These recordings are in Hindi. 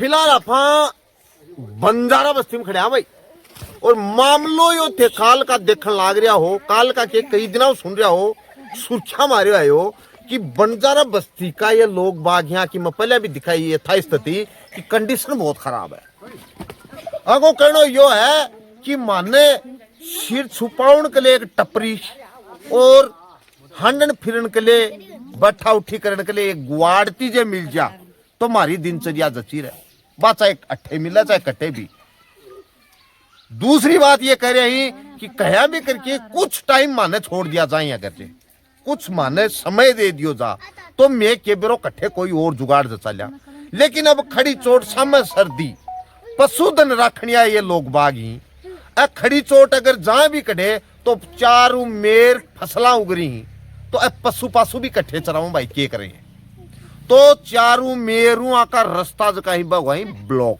फिलहाल आपा बंजारा बस्ती में खड़े हैं भाई और मामलो यो थे काल का देखने लाग रहा हो काल का के कई दिनों सुन रहा हो सुर्खिया मारे आए हो कि बंजारा बस्ती का ये लोग बाग यहाँ की मैं पहले भी दिखाई ये था स्थिति कि कंडीशन बहुत खराब है। अगो कहना यो है कि माने सिर छुपाउन के लिए एक टपरी और हंडन फिरन के लिए बैठा उठी करने के लिए एक गुआड़ती जे मिल जा तो हमारी दिनचर्या जची रहे बात चाहे अट्ठे मिला चाहे कट्टे भी। दूसरी बात ये कह रहे हैं कि कहा भी करके कुछ टाइम माने छोड़ दिया जाए अगर जे कुछ माने समय दे दियो जा तो मैं के बेरो कट्ठे कोई और जुगाड़ जचा लिया। लेकिन अब खड़ी चोट समय सर्दी पशुधन रखनिया ये लोग बाग ही खड़ी चोट अगर जहां भी कटे तो चारों मेर फसला उग रही तो अब पशु पासु भी कट्ठे चराऊं भाई के करें तो चारों मेरुआ का रास्ता जका ही वही ब्लॉक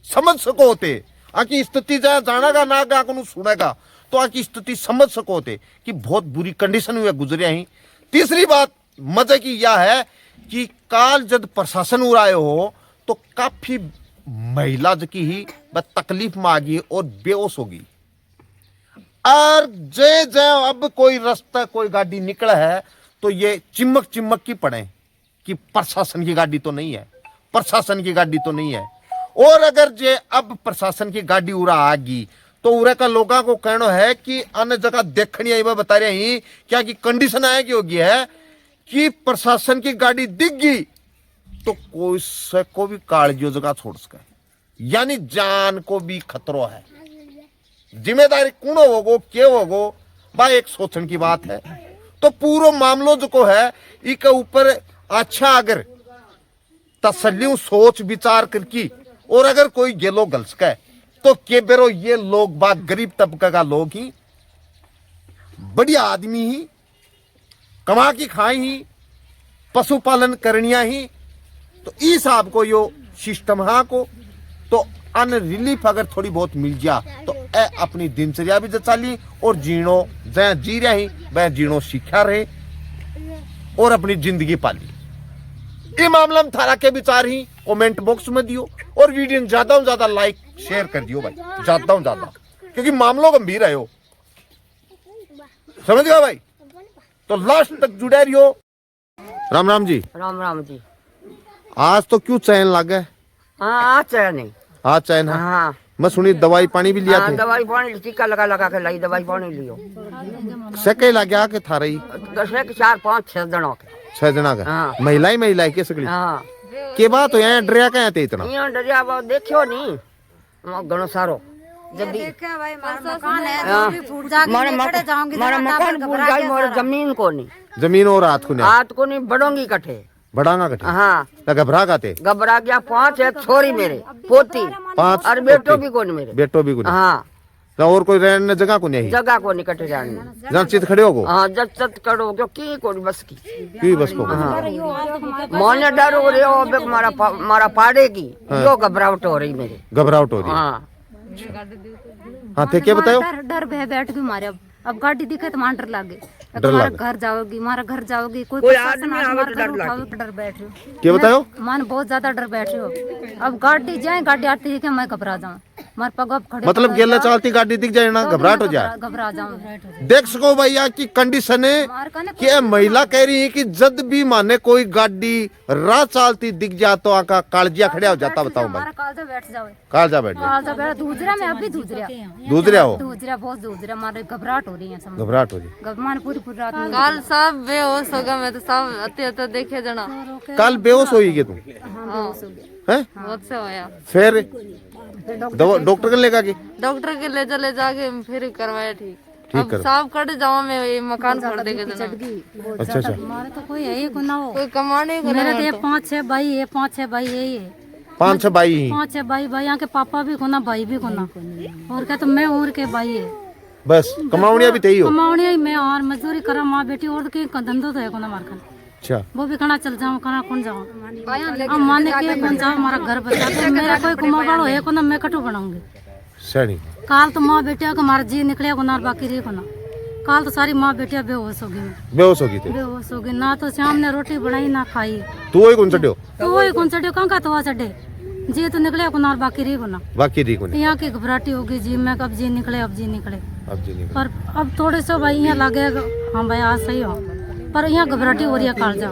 समझ सको होते आकी स्थिति जाना का ना गा को सुनेगा तो आकी स्थिति समझ सको होते कि बहुत बुरी कंडीशन में गुजरिया ही। तीसरी बात मजे की यह है कि काल जब प्रशासन उड़ाए हो तो काफी महिला की ही तकलीफ में आ गई और बेहोश होगी और जे अब कोई रास्ता कोई गाड़ी निकला है तो ये चिमक चिमक की पड़े कि प्रशासन की गाड़ी तो नहीं है प्रशासन की गाड़ी तो नहीं है। और अगर जे अब प्रशासन की गाड़ी उड़ा आ गई तो उरे का लोगों को कहना है कि अन्य जगह देखनी आई बता रहे ही क्या की कंडीशन आएगी होगी है कि प्रशासन की गाड़ी दिख गई तो कोई से को भी कालजियो जगह छोड़ सके यानी जान को भी खतरो है। जिम्मेदारी कौन होगो के होगो भाई एक सोचने की बात है। तो पूरा मामलो जो को है इसके ऊपर अच्छा अगर तसल्ली सोच विचार करके और अगर कोई गेलो गलस का तो के बेरो ये लोग बात गरीब तबका का लोग ही बढ़िया आदमी ही कमा की खाई ही पशुपालन करनिया ही तो इस आपको यो सिस्टम हाँ को तो अन रिलीफ अगर थोड़ी बहुत मिल जा तो ए अपनी दिनचर्या भी जचा ली और जीनो जहाँ जी रहे ही वह जीनो सीखा रहे और अपनी जिंदगी पाली। ये मामला में थारा के विचार ही कमेंट बॉक्स में दियो और वीडियो ज्यादा से ज्यादा लाइक शेयर कर दियो भाई ज्यादा से ज्यादा क्योंकि मामलो गंभीर है यो समझ गया भाई। तो लास्ट तक जुड़े रहियो। राम राम जी। राम राम जी। आज तो क्यों चैन लग गए? हाँ चैन है आज चैन है। हाँ मैं सुनी दवाई पानी भी लिया थे। दवाई पानी टीका लगा के लाई दवाई पानी लियो सके लग गया के थारा ही 4 5 6 जनों के 6 जना का। हाँ। महिला के सगली हाँ के बात हो यहाँ डरिया क्या थे इतना यहाँ डरिया बाबा देखियो नहीं घणो सारो जल्दी मारा मकान फूट जाए मोर जमीन को नहीं जमीन और रात को नहीं बढ़ोंगी कट्ठे बढ़ांगा कटे। हाँ घबरा गाते घबरा गया 5 है छोरी मेरे पोती 5 और बेटो भी कौन मेरे बेटो भी कोनी। हाँ और कोई रहने जगह को नहीं जगह को निकट जाने जहाँ चित खड़े हो हाँ जब चत करो क्यों की कोई बस की बस को मोने डर हो रही हो मारा पाड़ेगी जो घबराहट हो रही मेरे घबराहट हो रही। हाँ हाँ थे क्या बताओ डर बैठ गई मारे अब गाड़ी दिखे तो डर लागे तुम्हारा घर जाओगी हमारा घर जाओगी कोई आदमी आवे तो डर लागे डर बैठ रहे हो क्या बताओ मान बहुत ज्यादा डर बैठ रहे हो। अब गाड़ी जाए गाड़ी आती है कि मैं घबरा जाऊँ मार पग खड़े मतलब गेला चलती गाड़ी दिख जाए ना घबराहट हो जाए घबरा जाऊँ। देख सको भैया की कंडीशन है कि महिला कह रही है कि जब भी माने कोई गाड़ी राह चलती दिख जा तो आका कालजिया खड़ा हो जाता। बताओ भाई कालजा बैठ जाओ कालजा बैठ कालजा दूसरा में अभी दूसरा हो बहुत दूसरा मारे घबराहट हो रही है घबराहट हो रही मान पूरी रात में कल सब बेहोश हो गए मैं तो सब अते देखे जना कल बेहोश हो गई तुम हैं बहुत से होया फिर डॉक्टर के लेगा के डॉक्टर के ले चले जाके फिर करवाया ठीक ठीक कर सब कट जाओ मैं ये मकान छोड़ देके जना अच्छा अच्छा हमारे तो कोई है को ना हो कोई कमाने को मेरे तो ये 5 6 भाई है 5 6 भाई यही है 5 6 भाई 5 6 भाई भाई यहाँ के पापा भी कोना भाई भी कोना और क्या तो मैं और के भाई है बस कमाउनिया भी तेही हो कमाउनिया ही मैं और मजदूरी करा माँ बेटी और के धंधो तो है कोना मार खान अच्छा वो भी कहाँ चल जाऊँ कहाँ कौन जाऊँ अब माने के कौन जाऊँ हमारा घर बचा तो मेरा कोई कुमा बड़ो है कोना मैं कटू बनाऊंगी सही काल तो माँ बेटिया का हमारा जी निकले कोना बाकी रही कोना काल तो सारी माँ बेटिया बेहोश हो गई बेहोश हो गई थी बेहोश हो गई ना तो शाम ने रोटी बनाई ना खाई तू वही कौन चढ़ो तो वही कौन चढ़े कहाँ का तो चढ़े जी तो निकले को ना बाकी रही को ना बाकी दी को नहीं यहाँ की घबराहटी होगी जी मैं कब जी निकले अब जी निकले अब जी नहीं पर अब थोड़े से भाई यहाँ लगे हाँ भाई आज सही हो पर यहाँ घबराहटी हो रही है काल जाओ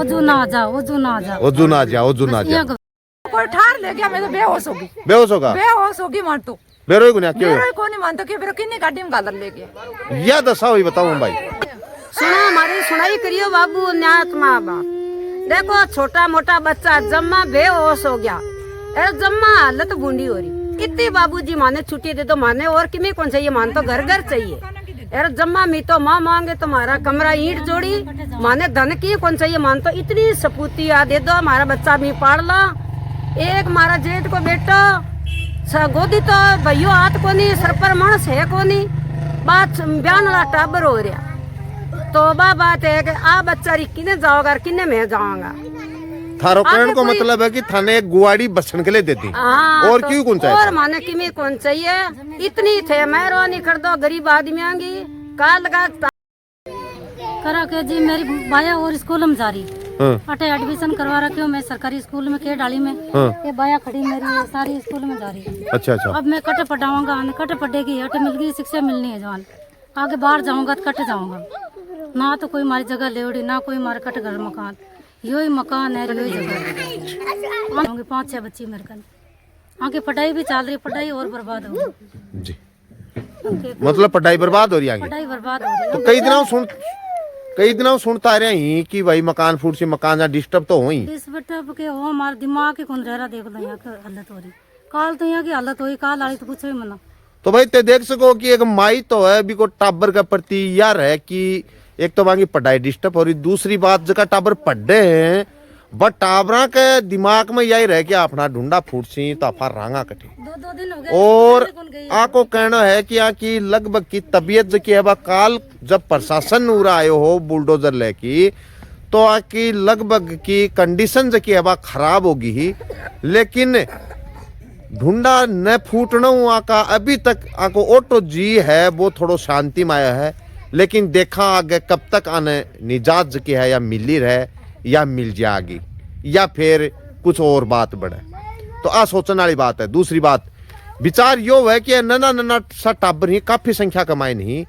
ओजू ना आ जाओ ओजू ना आ जाओ ओजू ना जा ओजू ना जा यहाँ कोई ठार ले गया मैं तो बेहोश होगी बेहोश होगा बेहोश होगी मार तो बेरोई को नहीं क्यों मेरा को नहीं मानता कि मेरे किन्नी गाड़ी में गालर ले गया या दसा हुई बताओ भाई सुनो हमारी सुनाई करियो बाबू न्यात्मा बा देखो छोटा मोटा बच्चा जम्मा बेहोश हो गया अरे जम्मा हालत बूंदी हो रही इतनी बाबूजी माने छुट्टी दे दो माने और किमी कौन चाहिए मान तो घर घर चाहिए अरे जम्मा मी तो माँ मांगे तुम्हारा कमरा ईंट जोड़ी माने धन की कौन चाहिए मान तो इतनी सपूती आ दे दो हमारा बच्चा भी पाड़ ला एक मारा जेठ को बेटा गोदी तो भैयो हाथ को नहीं सर पर मानस है को नहीं बात बयान वाला टाबर हो रहा तो बात है कि आ बच्चा किने जाओगा किने मैं जाऊंगा थारो कहने को मतलब है कि थाने एक गुआड़ी बसन के लिए देती और तो क्यों कौन चाहिए और माने किमी कौन चाहिए इतनी थे मेहरबानी कर दो गरीब आदमी आंगी का लगा करा के जी मेरी बाया और स्कूल में जा रही हाँ, अटे एडमिशन करवा रखी हूँ मैं सरकारी स्कूल में के डाली में हाँ। ये बाया खड़ी मेरी ये सारी स्कूल में जा रही अच्छा अच्छा अब मैं कट पटाऊंगा कट पटेगी हट मिल गई शिक्षा मिलनी है जवान आगे बाहर जाऊंगा तो कट जाऊंगा ना तो कोई मारी जगह लेवड़ी ना कोई मारे कट घर मकान यो ही मकान है यो ही जगह होंगे 5-6 बच्ची मेरे कन आगे पढ़ाई भी चल रही पढ़ाई और बर्बाद हो जी मतलब पढ़ाई बर्बाद हो रही है पढ़ाई बर्बाद हो रही तो कई दिनों सुनता आ रहे हैं कि भाई मकान फूट से मकान जा डिस्टर्ब तो हो ही इस बेटा के हो हमारा दिमाग ही कौन रह रहा देख लो यहाँ की हालत हो रही काल तो यहाँ की हालत हुई काल आई तो पूछो ही मना तो भाई ते देख सको कि एक माई तो है भी को टाबर के प्रति यार है कि एक तो वहां की पढ़ाई डिस्टर्ब हो रही दूसरी बात जगह टाबर पढ़े हैं बट टाबरा के दिमाग में यही रह गया अपना ढूंढा फूट सी तो आपा रांगा कटे 2 दिन हो गए और आपको कहना है कि यहाँ की लगभग की तबीयत जो की है काल जब प्रशासन उरा आयो हो बुलडोजर लेकी तो आकी लगभग की कंडीशन जो की है खराब होगी ही लेकिन ढूंढा न फूटना आका अभी तक आको ऑटो जी है वो थोड़ो शांति में आया है लेकिन देखा आगे कब तक आने निजात जो की है या मिली रहे या मिल जाएगी या फिर कुछ और बात बढ़े तो आ सोचने वाली बात है। दूसरी बात विचार यो है कि नना नना सा टाबर ही काफी संख्या कमाए नहीं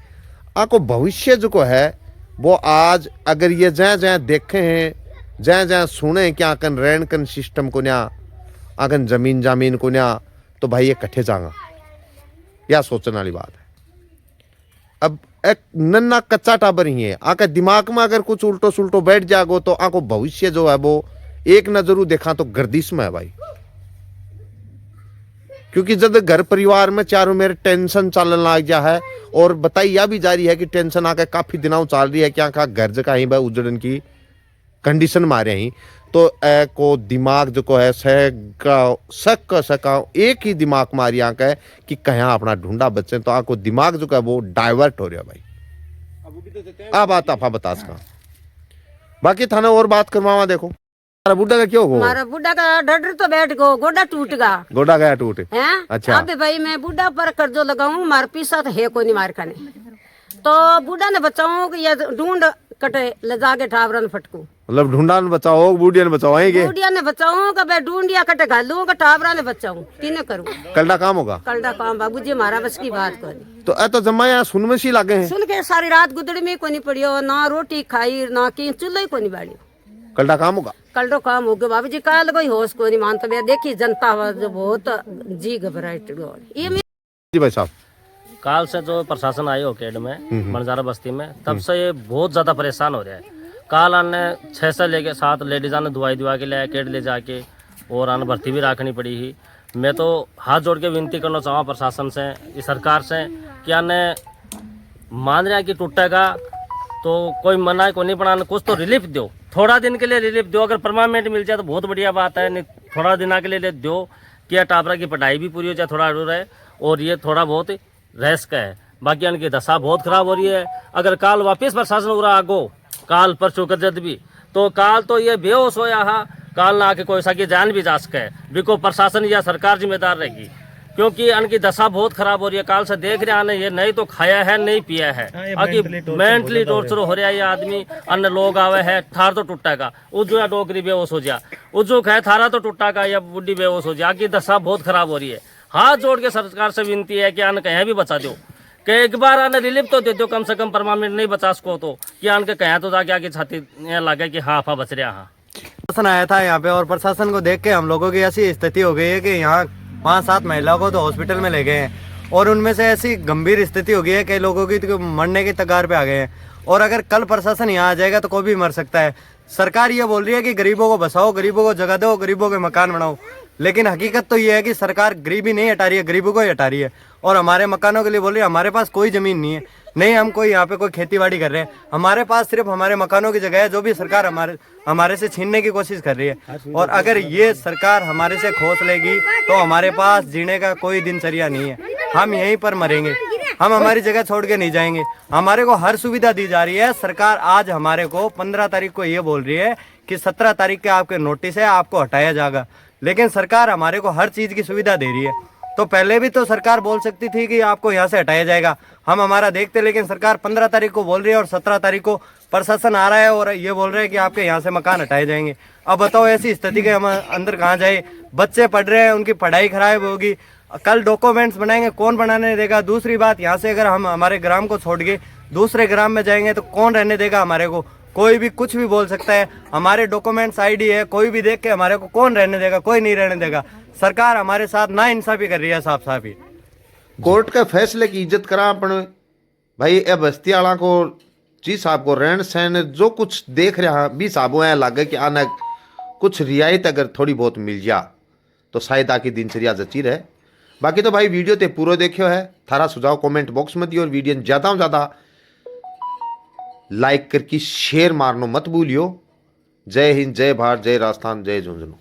आको भविष्य जो को है वो आज अगर ये जहाँ जहाँ देखे हैं जहाँ जहाँ सुने कि आकन रहन कन सिस्टम को न्या आकन जमीन जामीन को न्या तो भाई ये कट्ठे जाएगा या सोचने वाली बात है। अब एक नन्ना कच्चा टाबर ही है आके दिमाग में अगर कुछ उल्टो सुल्टो बैठ जागो तो आको भविष्य जो है वो एक नजरू देखा तो गर्दिश में है भाई क्योंकि जब घर परिवार में चारों मेरे टेंशन चलने लग जा है और बताई या भी जा रही है कि टेंशन आके काफी दिनों चल रही है क्या का घर जगह ही भाई उजड़न की कंडीशन मारे ही तो ए को दिमाग जो को है सका एक ही दिमाग मारी आंका है कि कहाँ अपना ढूंढा बच्चे तो आको दिमाग जो है वो डाइवर्ट हो रहा भाई आ बात आप बता सका बाकी थाने और बात करवावा देखो हमारा बुढ़ा का क्यों हो हमारा बुढ़ा का डर तो बैठ गो गोडा टूट गा गोडा गया टूट हैं अच्छा। अब भाई मैं बुढ़ा पर कर्जो लगाऊं मार पीसा तो है कोई नहीं मार खाने तो बुढ़ा ने बचाऊं कि ये ढूंढ कटे ले जाके ठावरन फटकू मतलब ढूंढा ने बचाओ बूढ़िया ने बचाओ आएंगे बुढ़िया ने बचाऊं का मैं ढूंढिया कटे घालू का ठावरा ने बचाऊं तीने करूं कलडा काम होगा कलडा काम बाबूजी हमारा बस की बात करी तो ए तो जम्मा यहाँ सुन में सी लागे हैं सुन के सारी रात गुदड़ी में कोनी पड़ियो ना रोटी खाई ना की चूल्हा कोनी बाड़ी कलडा काम होगा कलडो काम हो गया बाबूजी काल कोई होश को नहीं मानता मैं देखी जनता जो बहुत जी घबराहट ये जी भाई साहब काल से जो प्रशासन आए हो केड में बंजारा बस्ती में तब से ये बहुत ज्यादा परेशान हो रहा है। काल आने 6 से लेके 7 लेडीज ने दवाई दुआ के ले केड ले जाके और आने भर्ती भी रखनी पड़ी ही। मैं तो हाथ जोड़ के विनती करना चाहूँ प्रशासन से इस सरकार से कि आने मान रहा कि टूटेगा तो कोई मना को नहीं पढ़ाना कुछ तो रिलीफ दो थोड़ा दिन के लिए रिलीफ दो अगर परमानेंट मिल जाए तो बहुत बढ़िया बात है नहीं थोड़ा दिन के लिए दो कि टापरा की पढ़ाई भी पूरी हो जाए थोड़ा अड़ू रहे और ये थोड़ा बहुत रेस्क है बाकी इनकी दशा बहुत खराब हो रही है। अगर काल वापिस प्रशासन उरा आगो काल परसों कर जद भी तो काल तो ये बेहोश होया हा काल ना आके कोई सा की जान भी जा सके बिको प्रशासन या सरकार जिम्मेदार रहेगी क्योंकि इनकी दशा बहुत खराब हो रही है। काल से देख रहे हैं ये नहीं तो खाया है नहीं पिया है, आगे मेंटली टॉर्चर हो रहा है ये आदमी। अन्य लोग आवे है थार तो टूटा का उज्जू या डोकरी बेहोश हो जा, उज्जू है थारा तो टूटा का या बुढ़ी बेहोश हो जा, आगे दशा बहुत खराब हो रही है। हाथ जोड़ के सरकार से विनती है कि अन्न कहीं भी बचा दो, कि एक बार आने रिलीफ तो दे दो, कम से कम परमानेंट नहीं बचा सको तो कि आन के कहें तो जाके आगे छाती लगे कि हाँ आपा बच रहा। हाँ प्रशासन आया था यहाँ पे और प्रशासन को देख के हम लोगों की ऐसी स्थिति हो गई है कि यहाँ 5-7 महिलाओं को तो हॉस्पिटल में ले गए हैं और उनमें से ऐसी गंभीर स्थिति हो गई है कि लोगों की तो मरने की कगार पे आ गए हैं। और अगर कल प्रशासन यहाँ आ जाएगा तो कोई भी मर सकता है। सरकार ये बोल रही है कि गरीबों को बसाओ, गरीबों को जगह दो, गरीबों के मकान बनाओ, लेकिन हकीकत तो ये है कि सरकार गरीबी नहीं हटा रही है, गरीबों को ही हटा रही है। और हमारे मकानों के लिए बोल रही है हमारे पास कोई ज़मीन नहीं है, नहीं हम कोई यहाँ पे कोई खेती बाड़ी कर रहे हैं, हमारे पास सिर्फ हमारे मकानों की जगह है जो भी सरकार हमारे से छीनने की कोशिश कर रही है। और अगर ये सरकार हमारे से खोस लेगी तो हमारे पास जीने का कोई दिनचर्या नहीं है, हम यहीं पर मरेंगे, हम हमारी जगह छोड़ के नहीं जाएंगे। हमारे को हर सुविधा दी जा रही है। सरकार आज हमारे को 15 तारीख को ये बोल रही है कि 17 तारीख के आपके नोटिस है, आपको हटाया जाएगा, लेकिन सरकार हमारे को हर चीज़ की सुविधा दे रही है। तो पहले भी तो सरकार बोल सकती थी कि आपको यहाँ से हटाया जाएगा, हम हमारा देखते, लेकिन सरकार 15 तारीख को बोल रही है और 17 तारीख को प्रशासन आ रहा है और ये बोल रहे हैं कि आपके यहाँ से मकान हटाए जाएंगे। अब बताओ ऐसी स्थिति के हम अंदर कहाँ जाए? बच्चे पढ़ रहे हैं, उनकी पढ़ाई खराब होगी, कल डॉक्यूमेंट्स बनाएंगे, कौन बनाने देगा? दूसरी बात, यहाँ से अगर हम हमारे ग्राम को छोड़ के दूसरे ग्राम में जाएंगे तो कौन रहने देगा हमारे को? कोई भी कुछ भी बोल सकता है, हमारे डॉक्यूमेंट्स आईडी है, कोई भी देख के हमारे को कौन रहने देगा? कोई नहीं रहने देगा। सरकार हमारे साथ ना इंसाफी कर रही है, साफ साफ ही। कोर्ट के फैसले की इज्जत करा अपन भाई। ए बस्ती वाला को जी साहब को रहन सहन जो कुछ देख रहा भी साहबों है लागे कि आना कुछ रियायत अगर थोड़ी बहुत मिल जा तो शायद आकी दिनचर्या जची रहे। बाकी तो भाई वीडियो ते पूरा देखियो है, थारा सुझाव कमेंट बॉक्स में दियो और वीडियो ज्यादा से ज्यादा लाइक करके शेयर मारनो मत भूलियो। जय हिंद, जय भारत, जय राजस्थान, जय झुंझुनू।